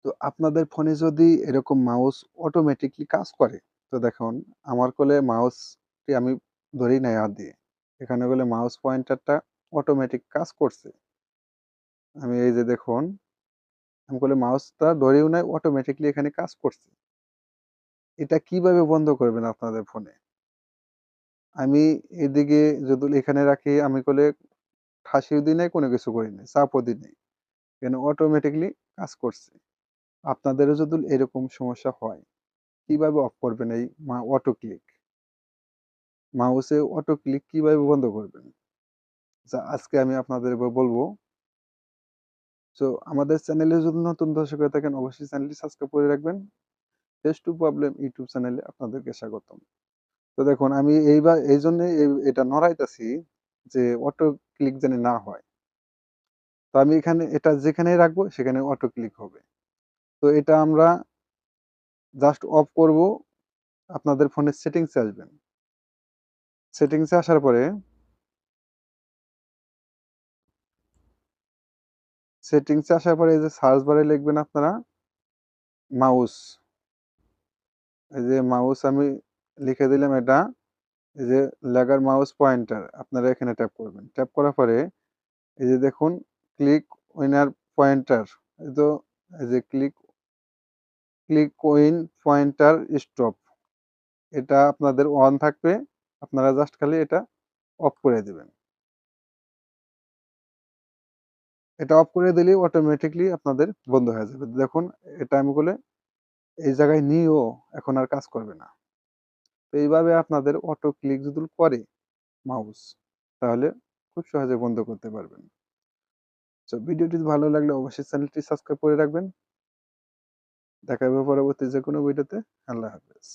তো আপনাদের ফোনে যদি এরকম মাউস অটোমেটিকলি কাজ করে, তো দেখুন আমার কোলে মাউসটি আমি ধরেই নাই হাত দিয়ে। এখানে বলে মাউস পয়েন্টারটা অটোমেটিক কাজ করছে। আমি এই যে দেখুন, আমি কোলে মাউসটা ধরেও নাই, অটোমেটিকলি এখানে কাজ করছে। এটা কিভাবে বন্ধ করবেন আপনাদের ফোনে? আমি এদিকে যদি এখানে রাখি, আমি কোলে ঠাসিও দিই নাই, কোনো কিছু করি নাই, চাপও দিই নাই। এখানে অটোমেটিকলি কাজ করছে। আপনাদেরও যদি এরকম সমস্যা হয়, কিভাবে অফ করবেন এই অটো ক্লিক? মাউসে অটো ক্লিক কিভাবে বন্ধ করবেন? যা আজকে আমি আপনাদের বলবো। সো আমাদের চ্যানেলে যদি নতুন দর্শক হয়ে থাকেন, অবশ্যই চ্যানেলটি সাবস্ক্রাইব করে রাখবেন। ফেস টু প্রবলেম ইউটিউব চ্যানেলে আপনাদেরকে স্বাগতম। তো দেখুন আমি এইবার এইজন্যে এটা নড়াইতাছি যে অটো ক্লিক যেন না হয়। তো আমি এখানে এটা যেখানেই রাখবো সেখানে অটো ক্লিক হবে। তো এটা আমরা জাস্ট অফ করব। আপনাদের ফোনের সেটিংসে আসবেন। সেটিংসে আসার পরে এই যে সার্চ বারে লিখবেন আপনারা মাউস। এই যে মাউস আমি লিখে দিলাম এটা। এই যে লেখার মাউস পয়েন্টার আপনারা এখানে ট্যাপ করবেন। ট্যাপ করার পরে এই যে দেখুন ক্লিক উইনার পয়েন্টার। এই তো এই যে ক্লিক উইন পয়েন্টার স্টপ। এটা আপনাদের অন থাকবে। আপনারা জাস্ট খালি এটা অফ করে দিবেন। এটা অফ করে দিলেই অটোমেটিকলি আপনাদের বন্ধ হয়ে যাবে। দেখুন এটা আমি বলে এই জায়গায় নিয়েও এখন আর কাজ করবে না। তো এইভাবে আপনাদের অটো ক্লিক যদি করে মাউস, তাহলে খুব সহজে বন্ধ করতে পারবেন। তো ভিডিওটি ভালো লাগলে অবশ্যই চ্যানেলটি সাবস্ক্রাইব করে রাখবেন। দেখা হবে পরবর্তী যেকোনো ভিডিওতে। আল্লাহ হাফেজ।